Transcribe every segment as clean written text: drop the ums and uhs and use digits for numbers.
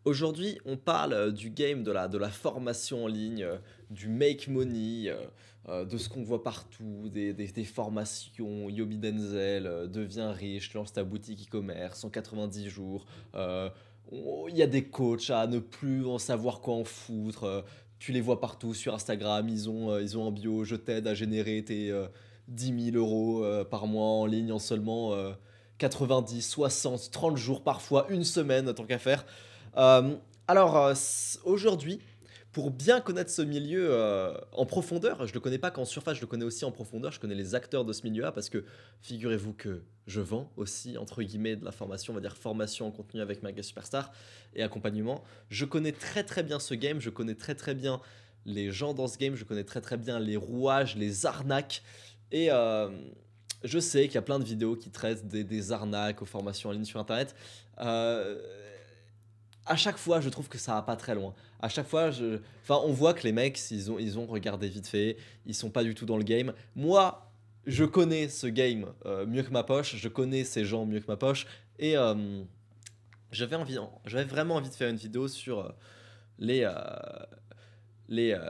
Aujourd'hui, on parle du game de la formation en ligne, du make money, de ce qu'on voit partout, des formations. Yobi Denzel, deviens riche, lance ta boutique e-commerce en 90 jours. euh, Il y a des coachs à ne plus en savoir quoi en foutre. Tu les vois partout sur Instagram, ils ont en bio, je t'aide à générer tes 10 000 euros par mois en ligne en seulement 90, 60, 30 jours, parfois une semaine, tant qu'à faire. Euh, Aujourd'hui, pour bien connaître ce milieu en profondeur, je le connais pas qu'en surface, je le connais aussi en profondeur, je connais les acteurs de ce milieu-là parce que figurez-vous que je vends aussi, entre guillemets, de la formation, on va dire formation en contenu avec Maga Superstar et accompagnement. Je connais très très bien ce game, je connais très très bien les gens dans ce game, je connais très très bien les rouages, les arnaques et je sais qu'il y a plein de vidéos qui traitent des arnaques aux formations en ligne sur internet. Euh, à chaque fois, je trouve que ça va pas très loin. À chaque fois, enfin, on voit que les mecs, ils ont regardé vite fait, ils sont pas du tout dans le game. Moi, je connais ce game mieux que ma poche, je connais ces gens mieux que ma poche, et j'avais vraiment envie de faire une vidéo sur les, euh, les, euh,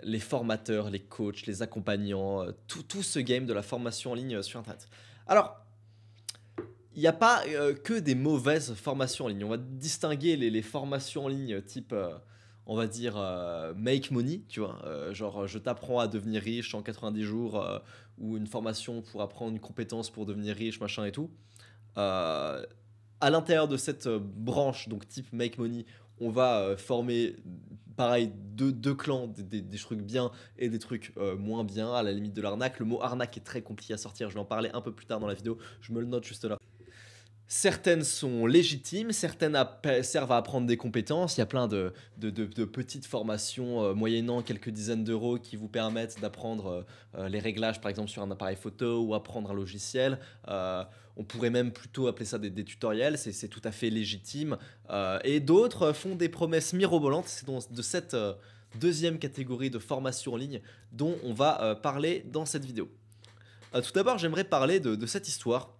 les formateurs, les coachs, les accompagnants, tout ce game de la formation en ligne sur Internet. Alors, il n'y a pas que des mauvaises formations en ligne. On va distinguer les formations en ligne type, on va dire, make money, tu vois. Genre, je t'apprends à devenir riche en 90 jours, ou une formation pour apprendre une compétence pour devenir riche, machin et tout. Euh, à l'intérieur de cette branche, donc type make money, on va former, pareil, deux clans, des trucs bien et des trucs moins bien, à la limite de l'arnaque. Le mot arnaque est très compliqué à sortir, je vais en parler un peu plus tard dans la vidéo, je me le note juste là. Certaines sont légitimes, certaines servent à apprendre des compétences. Il y a plein de petites formations moyennant quelques dizaines d'euros qui vous permettent d'apprendre les réglages, par exemple, sur un appareil photo ou apprendre un logiciel. On pourrait même plutôt appeler ça des tutoriels, c'est tout à fait légitime. Et d'autres font des promesses mirobolantes. C'est de cette deuxième catégorie de formation en ligne dont on va parler dans cette vidéo. Tout d'abord, j'aimerais parler de cette histoire.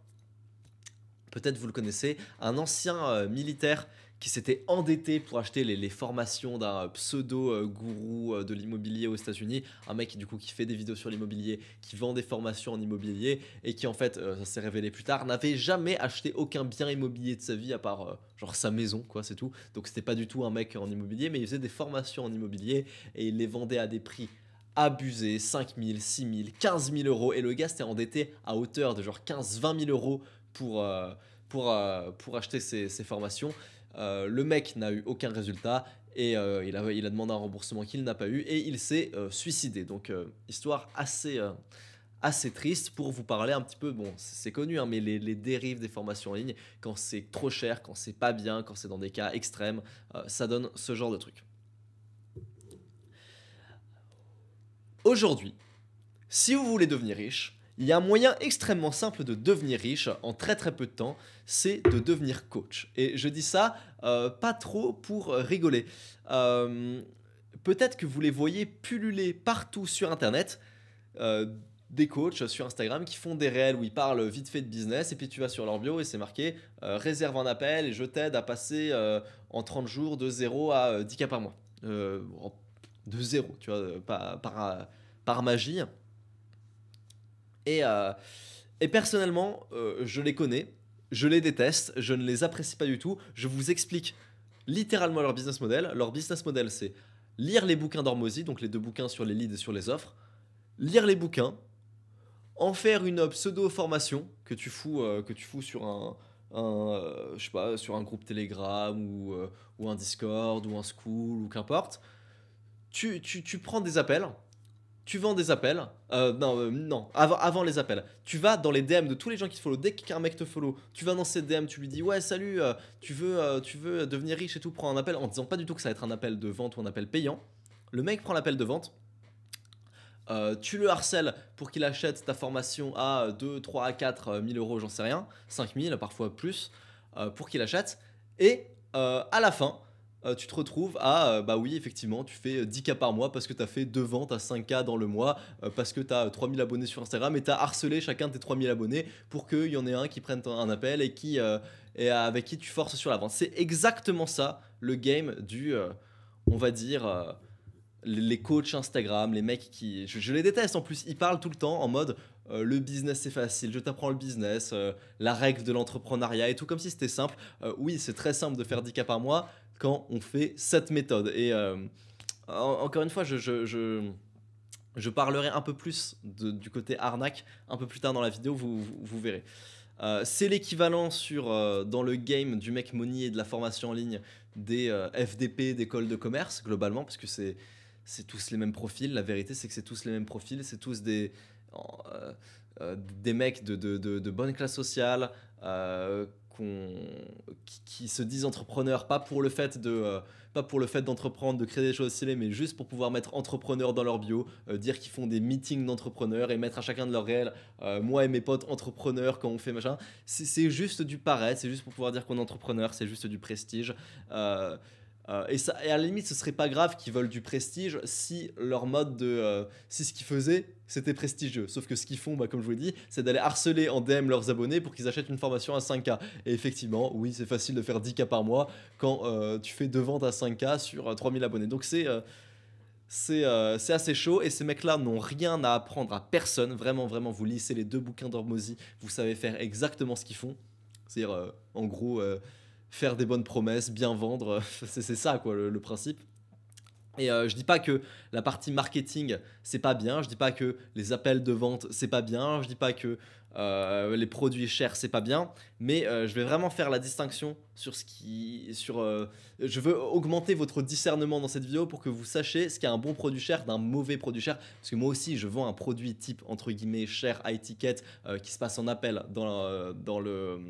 Peut-être vous le connaissez, un ancien militaire qui s'était endetté pour acheter les formations d'un pseudo-gourou de l'immobilier aux États-Unis, un mec du coup qui fait des vidéos sur l'immobilier, qui vend des formations en immobilier et qui en fait, ça s'est révélé plus tard, n'avait jamais acheté aucun bien immobilier de sa vie à part genre sa maison, quoi, c'est tout. Donc c'était pas du tout un mec en immobilier, mais il faisait des formations en immobilier et il les vendait à des prix abusés, 5 000, 6 000, 15 000 euros. Et le gars s'était endetté à hauteur de genre 15-20 000 euros pour, euh, pour acheter ces formations. Le mec n'a eu aucun résultat et il a demandé un remboursement qu'il n'a pas eu et il s'est suicidé. Donc histoire assez triste pour vous parler un petit peu, bon c'est connu, hein, mais les dérives des formations en ligne, quand c'est trop cher, quand c'est pas bien, quand c'est dans des cas extrêmes, ça donne ce genre de truc. Aujourd'hui, si vous voulez devenir riche, il y a un moyen extrêmement simple de devenir riche en très très peu de temps, c'est de devenir coach. Et je dis ça pas trop pour rigoler. Euh, Peut-être que vous les voyez pulluler partout sur Internet, euh, des coachs sur Instagram qui font des réels où ils parlent vite fait de business, et puis tu vas sur leur bio et c'est marqué réserve un appel et je t'aide à passer en 30 jours de 0 à 10K par mois. De zéro, tu vois, par magie. Et, euh, et personnellement, je les connais, je les déteste, je ne les apprécie pas du tout. Je vous explique littéralement leur business model. Leur business model, c'est lire les bouquins d'Hormozy, donc les deux bouquins sur les leads et sur les offres, lire les bouquins, en faire une pseudo-formation que tu fous sur je sais pas, sur un groupe Telegram ou un Discord ou un School ou qu'importe. Tu prends des appels, tu vends des appels. Non, avant les appels. Tu vas dans les DM de tous les gens qui te follow. Dès qu'un mec te follow, tu vas dans ses DM, tu lui dis ouais, salut, tu veux devenir riche et tout, prends un appel en disant pas du tout que ça va être un appel de vente ou un appel payant. Le mec prend l'appel de vente. Tu le harcèles pour qu'il achète ta formation à 2, 3, 4 000 euros, j'en sais rien, 5 000, parfois plus, pour qu'il achète. Et à la fin, tu te retrouves à, bah oui, effectivement, tu fais 10K par mois parce que tu as fait 2 ventes à 5K dans le mois, parce que tu as 3000 abonnés sur Instagram et tu as harcelé chacun de tes 3000 abonnés pour qu'il y en ait un qui prenne un appel et avec qui tu forces sur la vente. C'est exactement ça, le game on va dire, les coachs Instagram, les mecs qui. Je les déteste en plus, ils parlent tout le temps en mode le business c'est facile, je t'apprends le business, la règle de l'entrepreneuriat et tout, comme si c'était simple. Oui, c'est très simple de faire 10K par mois quand on fait cette méthode. Et encore une fois, je parlerai un peu plus du côté arnaque un peu plus tard dans la vidéo, vous verrez. C'est l'équivalent dans le game du make money et de la formation en ligne des FDP d'écoles de commerce, globalement, parce que c'est tous les mêmes profils. La vérité, c'est que c'est tous les mêmes profils. C'est tous euh, des mecs de bonne classe sociale qui se disent entrepreneurs, pas pour le fait d'entreprendre, de créer des choses stylées, mais juste pour pouvoir mettre entrepreneur dans leur bio, dire qu'ils font des meetings d'entrepreneurs et mettre à chacun de leurs réels, moi et mes potes entrepreneurs quand on fait machin. C'est juste du paraître, c'est juste pour pouvoir dire qu'on est entrepreneur, c'est juste du prestige. Euh, et à la limite, ce serait pas grave qu'ils veulent du prestige si leur mode si ce qu'ils faisaient, c'était prestigieux. Sauf que ce qu'ils font, bah, comme je vous l'ai dit, c'est d'aller harceler en DM leurs abonnés pour qu'ils achètent une formation à 5K. Et effectivement, oui, c'est facile de faire 10K par mois quand tu fais 2 ventes à 5K sur 3000 abonnés. Donc c'est assez chaud et ces mecs-là n'ont rien à apprendre à personne. Vraiment, vraiment, vous lisez les 2 bouquins d'Hormozy, vous savez faire exactement ce qu'ils font. C'est-à-dire, en gros, faire des bonnes promesses, bien vendre, c'est ça quoi le principe. Et je dis pas que la partie marketing c'est pas bien, je dis pas que les appels de vente c'est pas bien, je dis pas que les produits chers c'est pas bien, mais je vais vraiment faire la distinction je veux augmenter votre discernement dans cette vidéo pour que vous sachiez ce qu'est un bon produit cher d'un mauvais produit cher, parce que moi aussi je vends un produit type entre guillemets cher high ticket qui se passe en appel dans le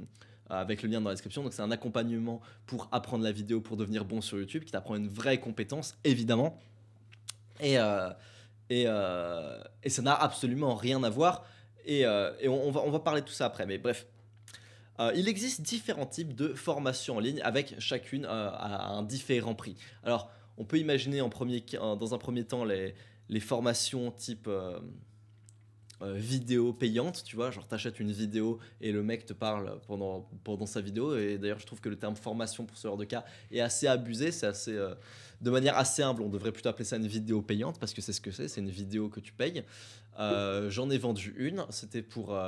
avec le lien dans la description. Donc c'est un accompagnement pour apprendre la vidéo, pour devenir bon sur YouTube, qui t'apprend une vraie compétence, évidemment. Et, euh, et ça n'a absolument rien à voir. Et on va parler de tout ça après. Mais bref, il existe différents types de formations en ligne avec chacune à un différent prix. Alors, on peut imaginer dans un premier temps les formations type vidéo payante, tu vois, genre t'achètes une vidéo et le mec te parle pendant sa vidéo. Et d'ailleurs, je trouve que le terme formation pour ce genre de cas est assez abusé, de manière assez humble, on devrait plutôt appeler ça une vidéo payante parce que c'est ce que c'est une vidéo que tu payes. J'en ai vendu une, c'était pour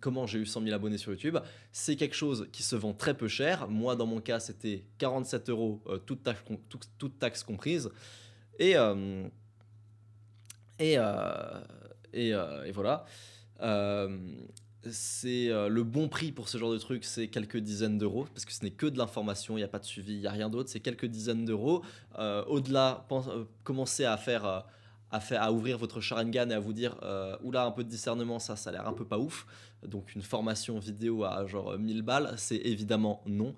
comment j'ai eu 100 000 abonnés sur YouTube. C'est quelque chose qui se vend très peu cher. Moi, dans mon cas, c'était 47 euros, toute taxe comprise. Et, euh, et, euh, et voilà. Euh, c'est le bon prix pour ce genre de truc, c'est quelques dizaines d'euros, parce que ce n'est que de l'information, il n'y a pas de suivi, il n'y a rien d'autre, c'est quelques dizaines d'euros. Au-delà, commencez à ouvrir votre Sharingan et à vous dire oula, un peu de discernement, ça a l'air un peu pas ouf. Donc une formation vidéo à genre 1000 balles, c'est évidemment non.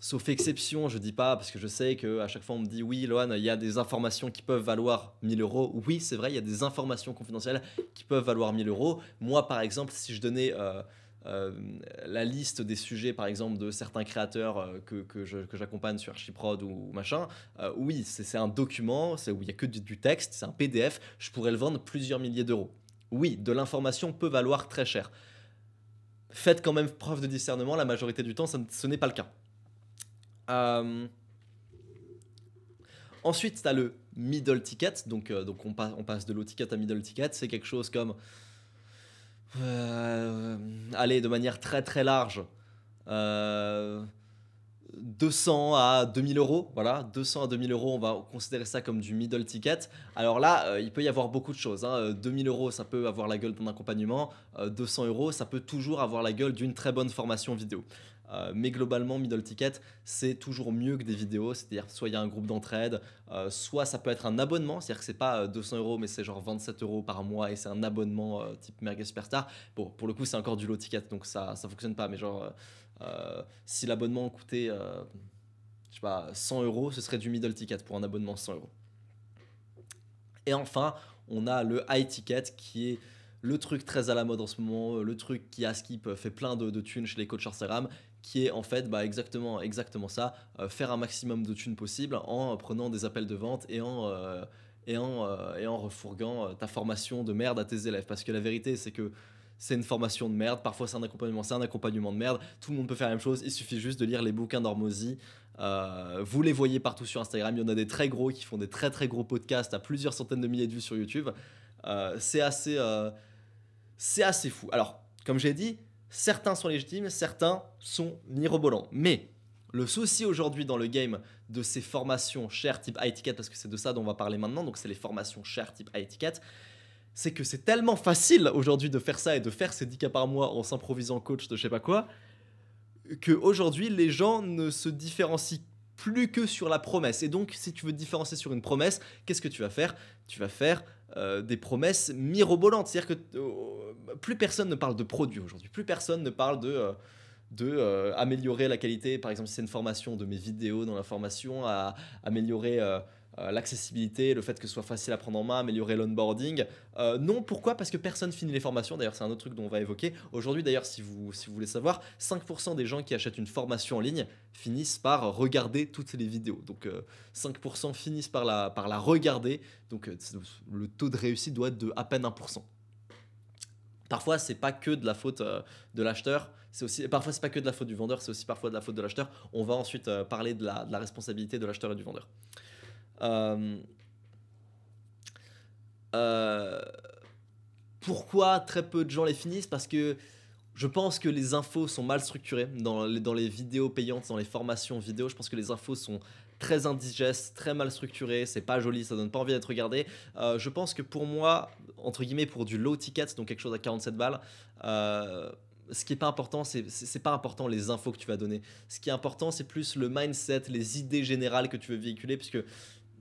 Sauf exception, je dis pas, parce que je sais qu'à chaque fois on me dit oui, Lohan, il y a des informations qui peuvent valoir 1000 euros. Oui, c'est vrai, il y a des informations confidentielles qui peuvent valoir 1000 euros. Moi, par exemple, si je donnais euh, la liste des sujets, par exemple, de certains créateurs que j'accompagne sur Archiprod ou machin, oui, c'est un document où il y a que du texte, c'est un PDF, je pourrais le vendre plusieurs milliers d'euros. Oui, de l'information peut valoir très cher. Faites quand même preuve de discernement, la majorité du temps, ce n'est pas le cas. Euh, Ensuite, tu as le middle ticket. Donc on passe de low ticket à middle ticket. C'est quelque chose comme, allez, de manière très très large, euh, 200 à 2000 euros. Voilà, 200 à 2000 euros, on va considérer ça comme du middle ticket. Alors là, il peut y avoir beaucoup de choses, hein. 2000 euros, ça peut avoir la gueule d'un accompagnement. 200 euros, ça peut toujours avoir la gueule d'une très bonne formation vidéo. Mais globalement, middle ticket, c'est toujours mieux que des vidéos. C'est-à-dire, soit il y a un groupe d'entraide, soit ça peut être un abonnement. C'est-à-dire que c'est pas 200 euros, mais c'est genre 27 euros par mois et c'est un abonnement type Merguez Superstar. Bon, pour le coup, c'est encore du low ticket, donc ça fonctionne pas. Mais genre, si l'abonnement coûtait, je sais pas, 100 euros, ce serait du middle ticket pour un abonnement 100 euros. Et enfin, on a le high ticket qui est le truc très à la mode en ce moment, le truc qui à Skip fait plein de thunes chez les coachs Instagram, qui est en fait exactement ça, faire un maximum de thunes possible en prenant des appels de vente et en refourguant ta formation de merde à tes élèves. Parce que la vérité, c'est que c'est une formation de merde, parfois c'est un accompagnement de merde, tout le monde peut faire la même chose, il suffit juste de lire les bouquins d'Hormozy. Vous les voyez partout sur Instagram, il y en a des très gros qui font des très très gros podcasts à plusieurs centaines de milliers de vues sur YouTube. C'est assez fou. Alors, comme j'ai dit, certains sont légitimes, certains sont mirobolants. Mais le souci aujourd'hui dans le game de ces formations chères type high ticket, parce que c'est de ça dont on va parler maintenant, donc c'est les formations chères type high ticket, c'est que c'est tellement facile aujourd'hui de faire ça et de faire ces 10K par mois en s'improvisant coach de je sais pas quoi, qu'aujourd'hui les gens ne se différencient plus que sur la promesse. Et donc, si tu veux te différencier sur une promesse, qu'est-ce que tu vas faire? Tu vas faire des promesses mirobolantes. C'est-à-dire que plus personne ne parle de produit aujourd'hui, plus personne ne parle de améliorer la qualité, par exemple si c'est une formation, de mes vidéos dans la formation, à améliorer l'accessibilité, le fait que ce soit facile à prendre en main, améliorer l'onboarding. Non, pourquoi? Parce que personne finit les formations. D'ailleurs, c'est un autre truc dont on va évoquer. Aujourd'hui, d'ailleurs, si vous voulez savoir, 5% des gens qui achètent une formation en ligne finissent par regarder toutes les vidéos. Donc 5% finissent par la regarder. Donc le taux de réussite doit être de à peine 1%. Parfois, c'est pas que de la faute de l'acheteur, parfois c'est pas que de la faute du vendeur, c'est aussi parfois de la faute de l'acheteur. On va ensuite parler de la responsabilité de l'acheteur et du vendeur. Euh, euh, Pourquoi très peu de gens les finissent? Parce que je pense que les infos sont mal structurées dans les vidéos payantes, dans les formations vidéo. Je pense que les infos sont très indigestes, très mal structurées, c'est pas joli, ça donne pas envie d'être regardé. Je pense que pour moi, entre guillemets, pour du low ticket, donc quelque chose à 47 balles, ce qui est pas important, c'est pas important les infos que tu vas donner. Ce qui est important, c'est plus le mindset, les idées générales que tu veux véhiculer, puisque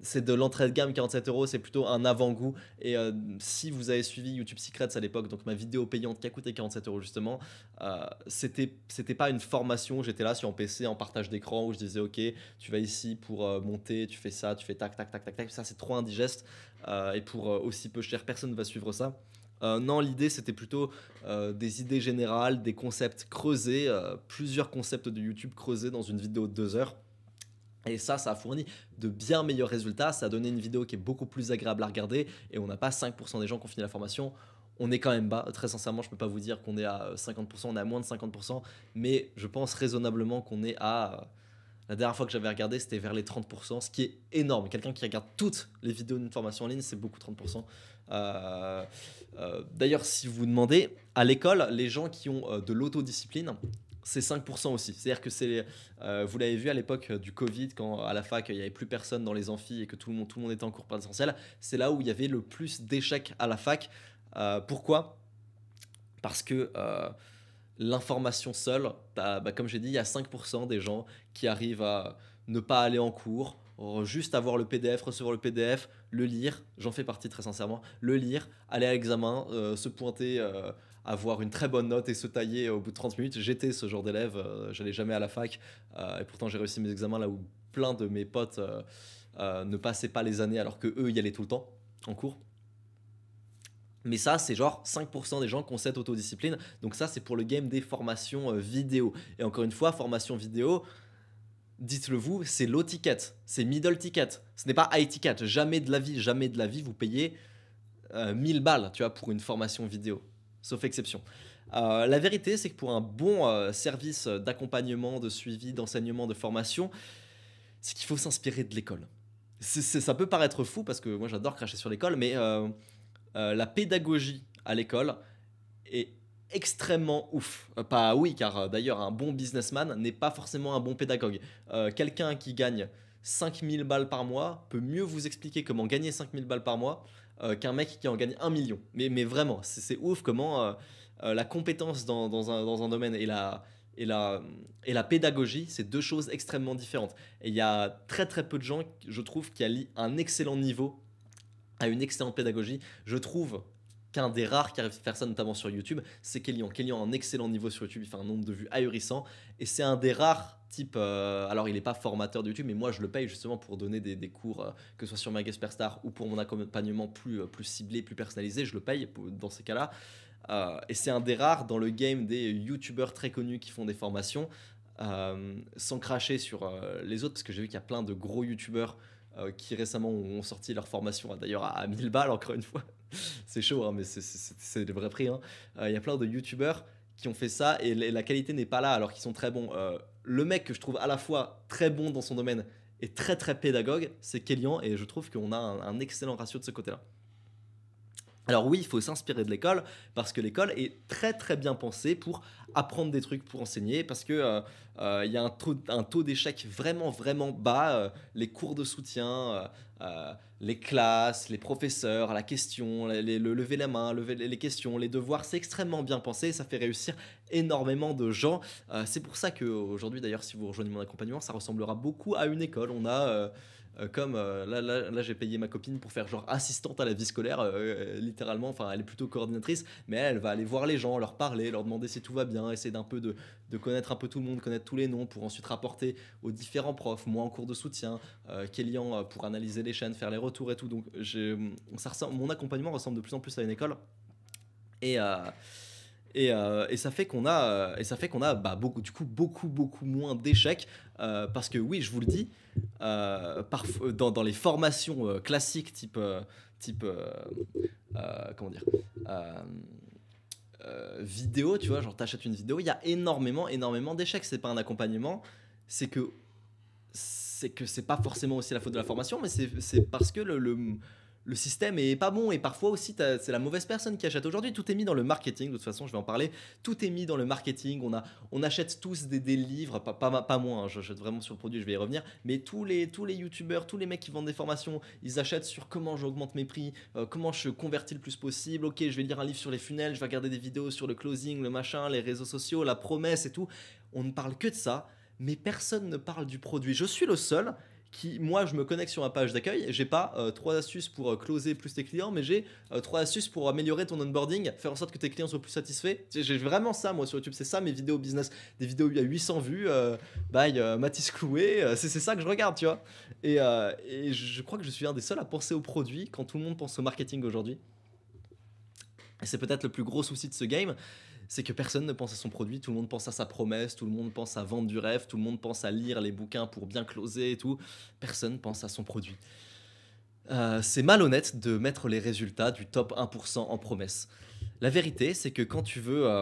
c'est de l'entrée de gamme. 47 €, c'est plutôt un avant-goût. Et si vous avez suivi YouTube Secrets à l'époque, donc ma vidéo payante qui a coûté 47 € justement, c'était pas une formation. J'étais là sur mon PC en partage d'écran où je disais ok, tu vas ici pour monter, tu fais ça, tu fais tac tac tac tac tac. Ça c'est trop indigeste et pour aussi peu cher, personne ne va suivre ça. Non, l'idée c'était plutôt des idées générales, des concepts creusés, plusieurs concepts de YouTube creusés dans une vidéo de 2 heures. Et ça a fourni de bien meilleurs résultats. Ça a donné une vidéo qui est beaucoup plus agréable à regarder. Et on n'a pas 5% des gens qui ont fini la formation. On est quand même bas. Très sincèrement, je ne peux pas vous dire qu'on est à 50%, on est à moins de 50%. Mais je pense raisonnablement qu'on est à... La dernière fois que j'avais regardé, c'était vers les 30%, ce qui est énorme. Quelqu'un qui regarde toutes les vidéos d'une formation en ligne, c'est beaucoup 30%. D'ailleurs, si vous vous demandez, à l'école, les gens qui ont de l'autodiscipline, c'est 5% aussi. C'est-à-dire que vous l'avez vu à l'époque du Covid, quand à la fac, il n'y avait plus personne dans les amphis et que tout le monde était en cours présentiel. C'est là où il y avait le plus d'échecs à la fac. Pourquoi? Parce que l'information seule, comme j'ai dit, il y a 5% des gens qui arrivent à ne pas aller en cours, juste avoir le PDF, recevoir le PDF, le lire, j'en fais partie très sincèrement, le lire, aller à l'examen, se pointer, avoir une très bonne note et se tailler au bout de 30 minutes. J'étais ce genre d'élève, j'allais jamais à la fac et pourtant j'ai réussi mes examens là où plein de mes potes ne passaient pas les années alors que eux y allaient tout le temps en cours. Mais ça, c'est genre 5% des gens qui ont cette autodiscipline. Donc ça, c'est pour le game des formations vidéo. Et encore une fois, formation vidéo, dites-le vous, c'est low ticket, c'est middle ticket. Ce n'est pas high ticket. Jamais de la vie, vous payez 1000 balles, tu vois, pour une formation vidéo. Sauf exception. La vérité, c'est que pour un bon service d'accompagnement, de suivi, d'enseignement, de formation, c'est qu'il faut s'inspirer de l'école. Ça peut paraître fou parce que moi j'adore cracher sur l'école, mais la pédagogie à l'école est extrêmement ouf. Pas oui, car d'ailleurs un bon businessman n'est pas forcément un bon pédagogue. Quelqu'un qui gagne 5000 balles par mois peut mieux vous expliquer comment gagner 5000 balles par mois qu'un mec qui en gagne 1 million. Mais vraiment, c'est ouf comment la compétence dans un domaine et la pédagogie, c'est deux choses extrêmement différentes. Et il y a très très peu de gens, je trouve, qui allient un excellent niveau à une excellente pédagogie. Je trouve qu'un des rares qui arrive à faire ça, notamment sur YouTube, c'est Kélian. Kélian a un excellent niveau sur YouTube, il fait un nombre de vues ahurissant, et c'est un des rares types, alors il n'est pas formateur de YouTube, mais moi je le paye justement pour donner des cours, que ce soit sur MyGuestPerstar ou pour mon accompagnement plus ciblé, plus personnalisé, je le paye dans ces cas-là. Et c'est un des rares dans le game des YouTubeurs très connus qui font des formations. sans cracher sur les autres, parce que j'ai vu qu'il y a plein de gros youtubeurs qui récemment ont sorti leur formation, d'ailleurs à 1000 balles, encore une fois. C'est chaud, hein, mais c'est le vrai prix, hein. Il y a plein de youtubeurs qui ont fait ça et la qualité n'est pas là alors qu'ils sont très bons. Le mec que je trouve à la fois très bon dans son domaine et très très pédagogue, c'est Kélian, et je trouve qu'on a un excellent ratio de ce côté-là. Alors oui, il faut s'inspirer de l'école, parce que l'école est très très bien pensée pour apprendre des trucs, pour enseigner, parce que il y a un taux d'échec vraiment vraiment bas. Les cours de soutien, les classes, les professeurs, la question, le lever la main, lever les questions, les devoirs, c'est extrêmement bien pensé, ça fait réussir énormément de gens. C'est pour ça qu'aujourd'hui d'ailleurs, si vous rejoignez mon accompagnement, ça ressemblera beaucoup à une école. On a comme là, j'ai payé ma copine pour faire genre assistante à la vie scolaire, littéralement. Enfin, elle est plutôt coordinatrice, mais elle va aller voir les gens, leur parler, leur demander si tout va bien, essayer d'un peu de connaître un peu tout le monde, connaître tous les noms pour ensuite rapporter aux différents profs. Moi en cours de soutien, Kélian pour analyser les chaînes, faire les retours et tout. Donc mon accompagnement ressemble de plus en plus à une école. Et, et ça fait qu'on a beaucoup, du coup, beaucoup moins d'échecs, parce que oui, je vous le dis, dans les formations classiques type comment dire, euh, vidéo, tu vois, genre t'achètes une vidéo, il y a énormément d'échecs. C'est pas un accompagnement, c'est que c'est pas forcément aussi la faute de la formation, mais c'est parce que le système est pas bon, et parfois aussi c'est la mauvaise personne qui achète. Aujourd'hui, tout est mis dans le marketing. De toute façon, je vais en parler. Tout est mis dans le marketing. On achète tous des livres, pas moi, hein, j'achète vraiment sur le produit, je vais y revenir. Mais tous les youtubeurs, tous les mecs qui vendent des formations, ils achètent sur comment j'augmente mes prix, comment je convertis le plus possible. Ok, je vais lire un livre sur les funnels, je vais regarder des vidéos sur le closing, le machin, les réseaux sociaux, la promesse et tout. On ne parle que de ça, mais personne ne parle du produit. Je suis le seul qui, moi, je me connecte sur ma page d'accueil. J'ai pas 3 astuces pour closer plus tes clients, mais j'ai 3 astuces pour améliorer ton onboarding, faire en sorte que tes clients soient plus satisfaits. J'ai vraiment ça, moi, sur YouTube. C'est ça mes vidéos business. Des vidéos à 800 vues, by Mathis Clouet. C'est ça que je regarde, tu vois. Et je crois que je suis un des seuls à penser au produit quand tout le monde pense au marketing aujourd'hui. Et c'est peut-être le plus gros souci de ce game, c'est que personne ne pense à son produit, tout le monde pense à sa promesse, tout le monde pense à vendre du rêve, tout le monde pense à lire les bouquins pour bien closer et tout. Personne pense à son produit. C'est malhonnête de mettre les résultats du top 1% en promesse. La vérité, c'est que quand tu veux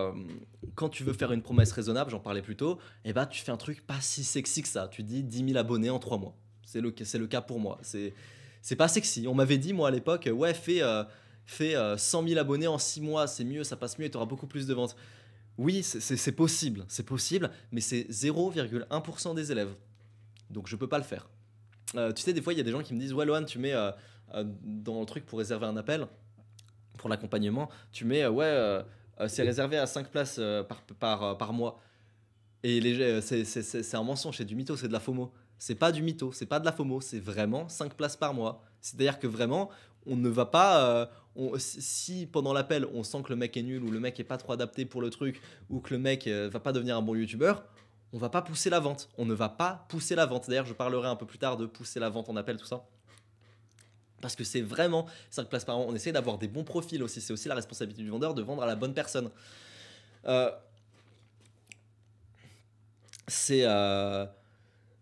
faire une promesse raisonnable, j'en parlais plus tôt, eh ben, tu fais un truc pas si sexy que ça. Tu dis 10 000 abonnés en 3 mois. C'est le cas pour moi. C'est pas sexy. On m'avait dit, moi, à l'époque, ouais, fais 100 000 abonnés en 6 mois, c'est mieux, ça passe mieux et tu auras beaucoup plus de ventes. Oui, c'est possible, mais c'est 0,1% des élèves. Donc je peux pas le faire. Tu sais, des fois, il y a des gens qui me disent, ouais, Lohan, tu mets dans le truc pour réserver un appel, pour l'accompagnement, tu mets, c'est réservé à 5 places par mois. Et c'est un mensonge, c'est du mytho, c'est de la FOMO. C'est pas du mytho, c'est pas de la FOMO, c'est vraiment 5 places par mois. C'est-à-dire que vraiment, on ne va pas. Si pendant l'appel, on sent que le mec est nul, ou le mec est pas trop adapté pour le truc, ou que le mec va pas devenir un bon youtubeur, on va pas pousser la vente. On ne va pas pousser la vente. D'ailleurs, je parlerai un peu plus tard de pousser la vente en appel, tout ça. Parce que c'est vraiment 5 places par mois. On essaie d'avoir des bons profils aussi. C'est aussi la responsabilité du vendeur de vendre à la bonne personne. Euh, c'est.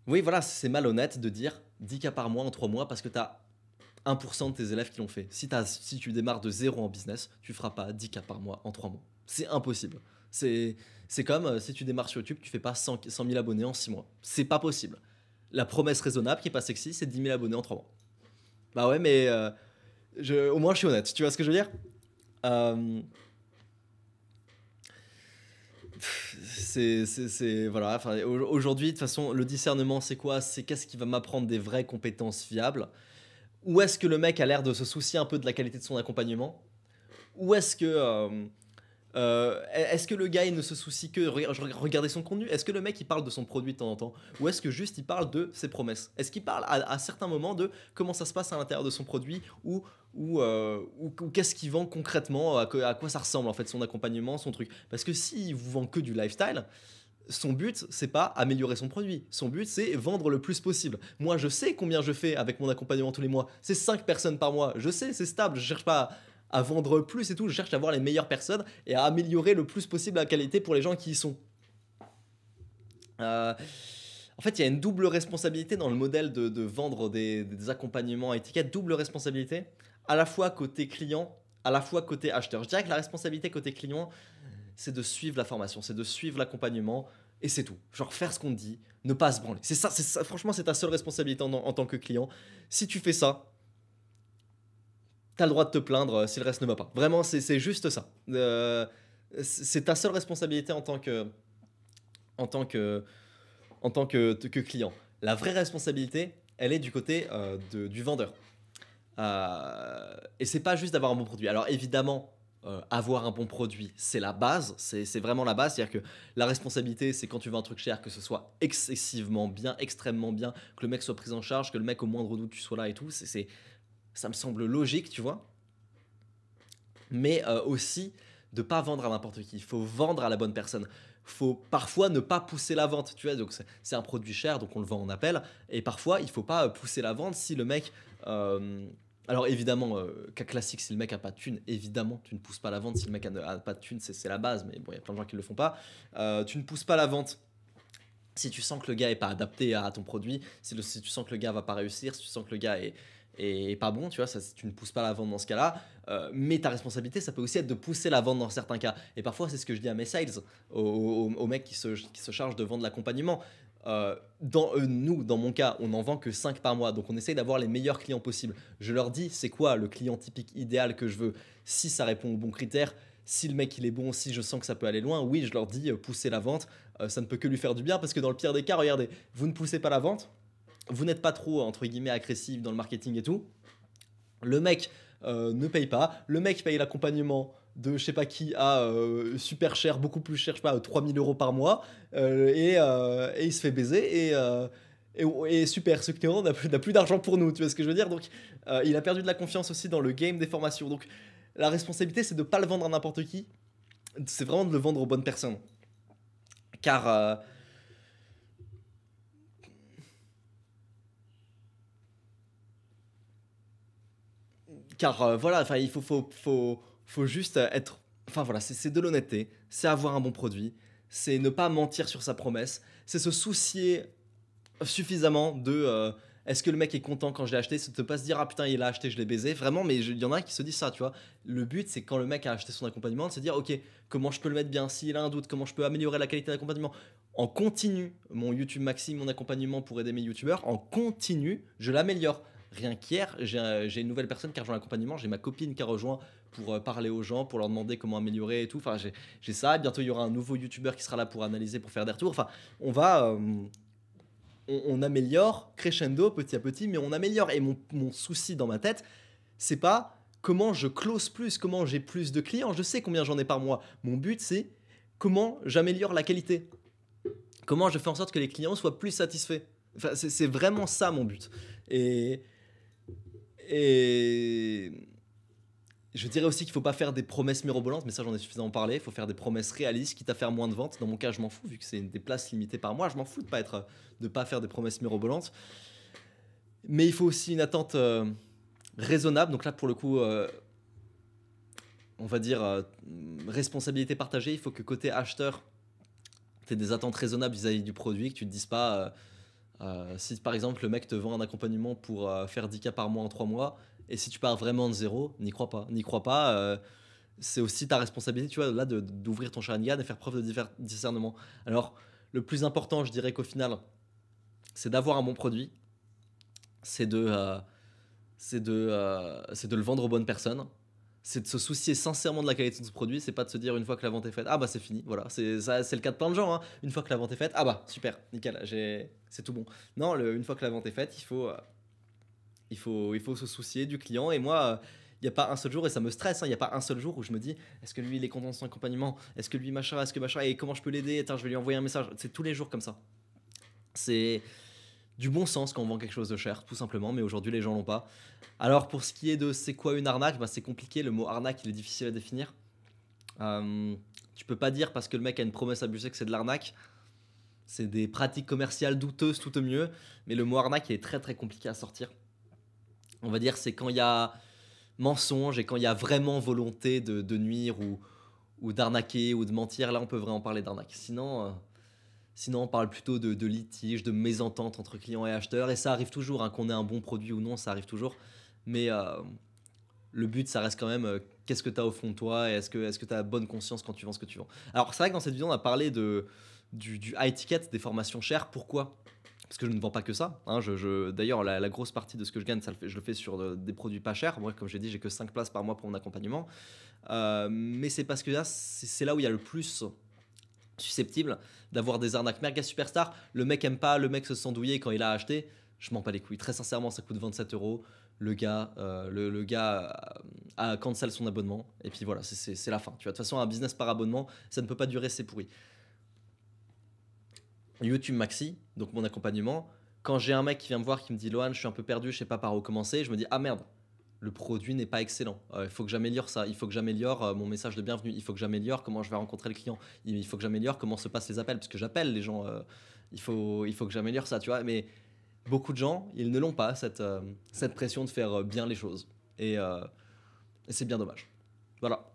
Oui, voilà, c'est malhonnête de dire 10 cas par mois en 3 mois parce que tu as 1% de tes élèves qui l'ont fait. Si tu démarres de zéro en business, tu feras pas 10 cas par mois en 3 mois. C'est impossible. C'est comme si tu démarres sur YouTube, tu fais pas 100 000 abonnés en 6 mois. C'est pas possible. La promesse raisonnable qui est pas sexy, c'est 10 000 abonnés en 3 mois. Bah ouais, mais au moins je suis honnête. Tu vois ce que je veux dire? Euh, voilà. Enfin, aujourd'hui, de toute façon, le discernement, c'est quoi? C'est qu'est-ce qui va m'apprendre des vraies compétences fiables? Ou est-ce que le mec a l'air de se soucier un peu de la qualité de son accompagnement? Ou est-ce que le gars il ne se soucie que de regarder son contenu? Est-ce que le mec il parle de son produit de temps en temps? Ou est-ce que juste il parle de ses promesses? Est-ce qu'il parle à certains moments de comment ça se passe à l'intérieur de son produit? Ou qu'est-ce qu'il vend concrètement? À quoi ça ressemble en fait son accompagnement, son truc? Parce que s'il vous vend que du lifestyle, son but, c'est pas améliorer son produit. Son but, c'est vendre le plus possible. Moi, je sais combien je fais avec mon accompagnement tous les mois. C'est 5 personnes par mois. Je sais, c'est stable. Je cherche pas à vendre plus et tout. Je cherche à avoir les meilleures personnes et à améliorer le plus possible la qualité pour les gens qui y sont. Heu, En fait, il y a une double responsabilité dans le modèle de vendre des accompagnements à étiquette, double responsabilité, à la fois côté client, à la fois côté acheteur. Je dirais que la responsabilité côté client, c'est de suivre la formation, c'est de suivre l'accompagnement et c'est tout. Genre faire ce qu'on te dit, ne pas se branler. C'est ça, franchement, c'est ta seule responsabilité en tant que client. Si tu fais ça, tu as le droit de te plaindre si le reste ne va pas. Vraiment, c'est juste ça. C'est ta seule responsabilité en tant que, que client. La vraie responsabilité, elle est du côté du vendeur. Et c'est pas juste d'avoir un bon produit. Alors évidemment, avoir un bon produit, c'est la base, c'est vraiment la base. C'est-à-dire que la responsabilité, c'est quand tu veux un truc cher, que ce soit excessivement bien, extrêmement bien, que le mec soit pris en charge, que le mec au moindre doute tu sois là et tout. Ça me semble logique, tu vois. Mais aussi de pas vendre à n'importe qui. Il faut vendre à la bonne personne. Faut parfois ne pas pousser la vente, tu vois. Donc c'est un produit cher, donc on le vend en appel. Et parfois, il faut pas pousser la vente si le mec. Alors évidemment, cas classique, si le mec a pas de thune, évidemment, tu ne pousses pas la vente. Si le mec a pas de thune, c'est la base. Mais bon, il y a plein de gens qui le font pas. Tu ne pousses pas la vente si tu sens que le gars est pas adapté à ton produit, si tu sens que le gars va pas réussir, si tu sens que le gars est pas bon, tu vois, ça, tu ne pousses pas la vente dans ce cas-là. Mais ta responsabilité, ça peut aussi être de pousser la vente dans certains cas. Et parfois, c'est ce que je dis à mes sales, aux mecs qui se chargent de vendre l'accompagnement. Nous, dans mon cas, on n'en vend que 5 par mois. Donc, on essaye d'avoir les meilleurs clients possibles. Je leur dis, c'est quoi le client typique idéal que je veux. Si ça répond aux bons critères, si le mec il est bon, si je sens que ça peut aller loin, oui, je leur dis pousser la vente. Ça ne peut que lui faire du bien parce que dans le pire des cas, regardez, vous ne poussez pas la vente, vous n'êtes pas trop entre guillemets agressif dans le marketing et tout. Le mec ne paye pas, le mec paye l'accompagnement de je sais pas qui à super cher, beaucoup plus cher, je sais pas, 3000 € par mois, et il se fait baiser et super, ce client n'a plus d'argent pour nous, tu vois ce que je veux dire. Donc il a perdu de la confiance aussi dans le game des formations. Donc la responsabilité, c'est de pas le vendre à n'importe qui, c'est vraiment de le vendre aux bonnes personnes. Car voilà, enfin, faut juste être. Enfin voilà, c'est de l'honnêteté, c'est avoir un bon produit, c'est ne pas mentir sur sa promesse, c'est se soucier suffisamment de est-ce que le mec est content quand je l'ai acheté, c'est de pas se dire ah putain il a acheté, je l'ai baisé, vraiment, mais il y en a qui se disent ça, tu vois. Le but c'est quand le mec a acheté son accompagnement de se dire ok, comment je peux le mettre bien, s'il a un doute, comment je peux améliorer la qualité d'accompagnement. En continu, mon YouTube Maxi, mon accompagnement pour aider mes youtubeurs, en continu, je l'améliore. Rien qu'hier, j'ai une nouvelle personne qui a rejoint l'accompagnement, j'ai ma copine qui a rejoint pour parler aux gens, pour leur demander comment améliorer et tout. Enfin, j'ai ça. Bientôt, il y aura un nouveau youtubeur qui sera là pour analyser, pour faire des retours. Enfin, on va, on améliore crescendo petit à petit, mais on améliore. Et mon souci dans ma tête, c'est pas comment je close plus, comment j'ai plus de clients. Je sais combien j'en ai par mois. Mon but, c'est comment j'améliore la qualité. Comment je fais en sorte que les clients soient plus satisfaits. Enfin, c'est vraiment ça mon but. Et, et je dirais aussi qu'il ne faut pas faire des promesses mirobolantes, mais ça j'en ai suffisamment parlé. Il faut faire des promesses réalistes, quitte à faire moins de ventes. Dans mon cas, je m'en fous, vu que c'est des places limitées par mois. Je m'en fous de pas faire des promesses mirobolantes. Mais il faut aussi une attente raisonnable. Donc là, pour le coup, on va dire responsabilité partagée. Il faut que côté acheteur, tu aies des attentes raisonnables vis-à-vis du produit, que tu te dises pas. Si par exemple le mec te vend un accompagnement pour faire 10K par mois en 3 mois, et si tu pars vraiment de zéro, n'y crois pas. N'y crois pas. C'est aussi ta responsabilité, tu vois, là, d'ouvrir ton Sharingan et faire preuve de discernement. Alors, le plus important, je dirais qu'au final, c'est d'avoir un bon produit, c'est c'est de le vendre aux bonnes personnes, c'est de se soucier sincèrement de la qualité de ce produit, c'est pas de se dire une fois que la vente est faite, ah bah c'est fini, voilà, c'est le cas de plein de gens, hein. Une fois que la vente est faite, ah bah super, nickel, c'est tout bon. Non, une fois que la vente est faite, il faut se soucier du client. Et moi, il n'y a pas un seul jour, et ça me stresse, hein, il n'y a pas un seul jour où je me dis, est-ce que lui il est content de son accompagnement, est-ce que lui machin, est-ce que machin, et comment je peux l'aider, attends, je vais lui envoyer un message. C'est tous les jours comme ça. C'est du bon sens quand on vend quelque chose de cher, tout simplement, mais aujourd'hui les gens l'ont pas. Alors pour ce qui est de c'est quoi une arnaque, bah, c'est compliqué, le mot arnaque il est difficile à définir. Tu peux pas dire parce que le mec a une promesse abusée que c'est de l'arnaque. C'est des pratiques commerciales douteuses tout au mieux, mais le mot arnaque il est très très compliqué à sortir. On va dire c'est quand il y a mensonge et quand il y a vraiment volonté de nuire ou d'arnaquer ou de mentir, là on peut vraiment parler d'arnaque. Sinon, on parle plutôt de litiges, de mésententes entre clients et acheteurs. Et ça arrive toujours, hein, qu'on ait un bon produit ou non, ça arrive toujours. Mais le but, ça reste quand même qu'est-ce que tu as au fond de toi et est-ce que tu as bonne conscience quand tu vends ce que tu vends. Alors, c'est vrai que dans cette vidéo, on a parlé du high ticket, des formations chères. Pourquoi? Parce que je ne vends pas que ça, hein. D'ailleurs, la grosse partie de ce que je gagne, je le fais sur des produits pas chers. Moi, comme j'ai dit, j'ai que 5 places par mois pour mon accompagnement. Mais c'est parce que là, c'est là où il y a le plus susceptible d'avoir des arnaques. Merga Superstar, le mec aime pas, le mec se sent douillé quand il a acheté. Je m'en bats les couilles. Très sincèrement, ça coûte 27 euros. Le gars a cancel son abonnement. Et puis voilà, c'est la fin. Tu vois, de toute façon, un business par abonnement, ça ne peut pas durer, c'est pourri. YouTube Maxi, donc mon accompagnement. Quand j'ai un mec qui vient me voir qui me dit Lohan, je suis un peu perdu, je sais pas par où commencer, je me dis ah merde, le produit n'est pas excellent. Il faut que j'améliore ça, il faut que j'améliore mon message de bienvenue, il faut que j'améliore comment je vais rencontrer le client, il faut que j'améliore comment se passent les appels, parce que j'appelle les gens, il faut que j'améliore ça, tu vois. Mais beaucoup de gens, ils ne l'ont pas, cette pression de faire bien les choses. Et c'est bien dommage. Voilà.